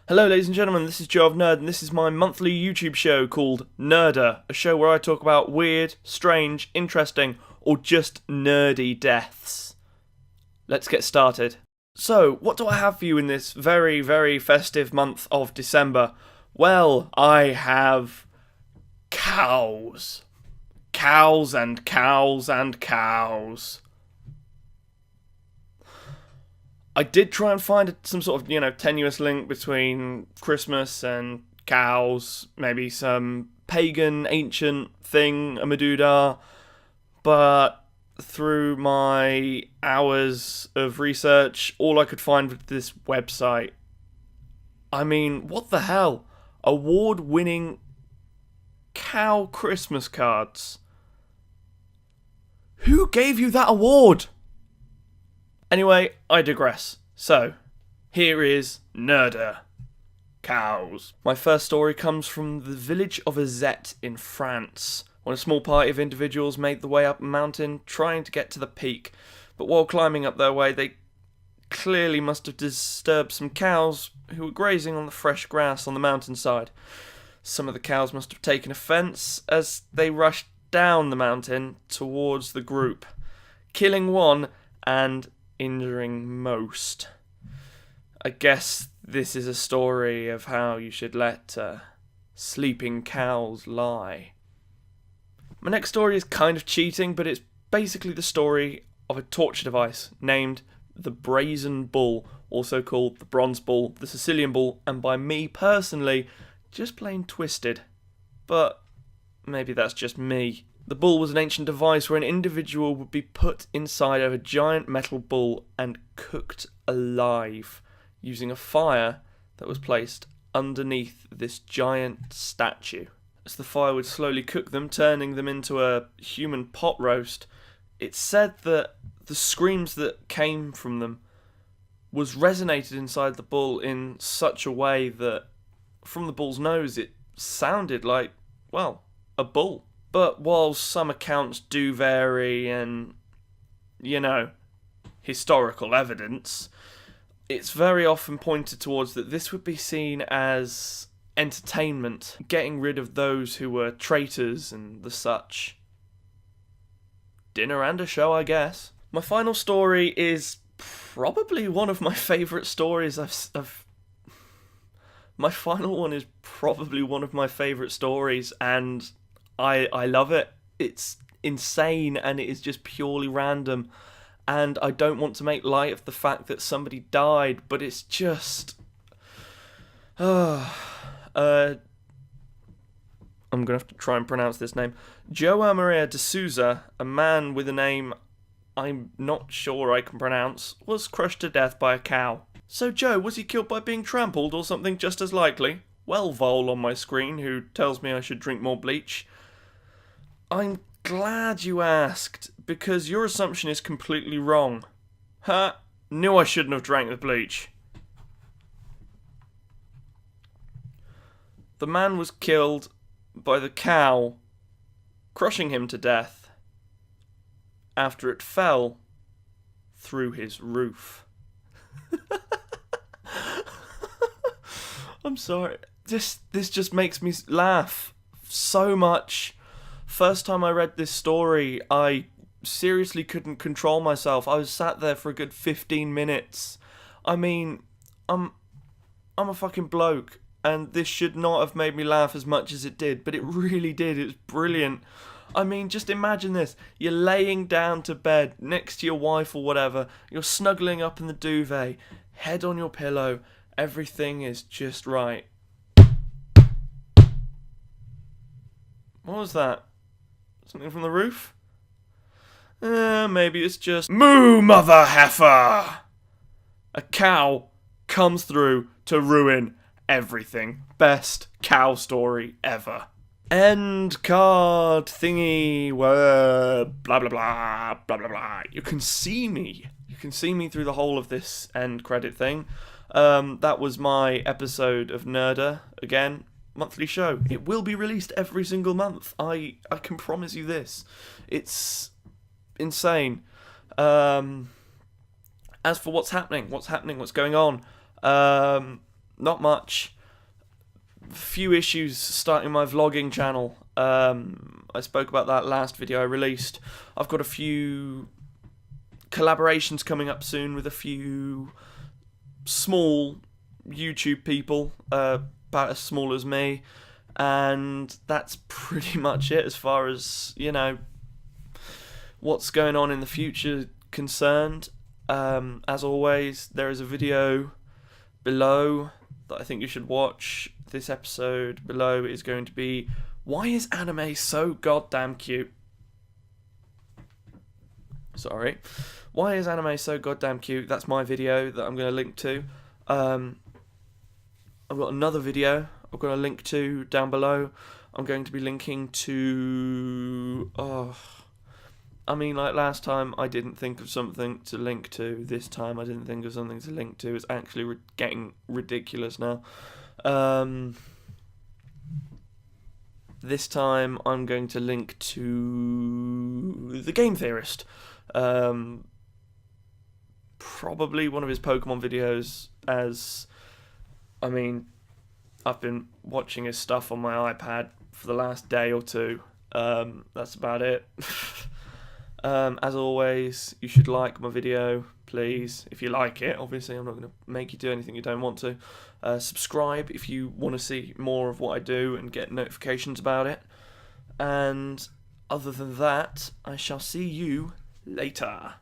Hello, ladies and gentlemen, this is Joe of Nerd, and this is my monthly YouTube show called Nerder, a show where I talk about weird, strange, interesting, or just nerdy deaths. Let's get started. So, what do I have for you in this very, very festive month of December? Well, I have cows. Cows and cows and cows. I did try and find some sort of, tenuous link between Christmas and cows, maybe some pagan, ancient thing, a Medusa, but through my hours of research, all I could find was this website. I mean, what the hell? Award-winning cow Christmas cards. Who gave you that award? Anyway, I digress. So, here is Nerder. Cows. My first story comes from the village of Azet in France, when a small party of individuals made the way up a mountain trying to get to the peak. But while climbing up their way, they clearly must have disturbed some cows who were grazing on the fresh grass on the mountainside. Some of the cows must have taken offence as they rushed down the mountain towards the group, killing one and injuring most. I guess this is a story of how you should let sleeping cows lie. My next story is kind of cheating, but it's basically the story of a torture device named the Brazen Bull, also called the Bronze Bull, the Sicilian Bull, and by me personally, just plain Twisted. But maybe that's just me. The bull was an ancient device where an individual would be put inside of a giant metal bull and cooked alive using a fire that was placed underneath this giant statue. As the fire would slowly cook them, turning them into a human pot roast, it said that the screams that came from them was resonated inside the bull in such a way that from the bull's nose it sounded like, well, a bull. But while some accounts do vary and, historical evidence, it's very often pointed towards that this would be seen as entertainment, getting rid of those who were traitors and the such. Dinner and a show, I guess. My final story is probably one of my favourite stories My final one is probably one of my favourite stories, and I love it. It's insane and it is just purely random. And I don't want to make light of the fact that somebody died, but it's just... I'm going to have to try and pronounce this name. João Maria de Souza, a man with a name I'm not sure I can pronounce, was crushed to death by a cow. So Joe, was he killed by being trampled or something just as likely? Well, Vol on my screen, who tells me I should drink more bleach. I'm glad you asked, because your assumption is completely wrong. Ha! Knew I shouldn't have drank the bleach. The man was killed by the cow, crushing him to death after it fell through his roof. I'm sorry. This just makes me laugh so much. First time I read this story, I seriously couldn't control myself. I was sat there for a good 15 minutes. I mean, I'm a fucking bloke, and this should not have made me laugh as much as it did, but it really did. It was brilliant. I mean, just imagine this. You're laying down to bed next to your wife or whatever. You're snuggling up in the duvet, head on your pillow. Everything is just right. What was that? Something from the roof? Maybe it's just... Moo, mother heifer! A cow comes through to ruin everything. Best cow story ever. End card thingy, blah blah blah, blah blah blah. You can see me. You can see me through the whole of this end credit thing. That was my episode of Nerder. Again, monthly show. It will be released every single month. I can promise you this. It's insane. As for what's happening, what's going on, not much. Few issues starting my vlogging channel. I spoke about that last video I released. I've got a few collaborations coming up soon with a few small YouTube people, about as small as me, and that's pretty much it as far as, you know, what's going on in the future concerned. As always, there is a video below that I think you should watch. This episode below is going to be, why is anime so goddamn cute? Sorry. Why is anime so goddamn cute? That's my video that I'm going to link to. I've got another video I've got a link to down below. I'm going to be linking to... like last time I didn't think of something to link to. This time I didn't think of something to link to. It's actually getting ridiculous now. This time I'm going to link to The Game Theorist. Probably one of his Pokemon videos, as... I've been watching his stuff on my iPad for the last day or two. That's about it. As always, you should like my video, please, if you like it. Obviously, I'm not going to make you do anything you don't want to. Subscribe if you want to see more of what I do and get notifications about it. And other than that, I shall see you later.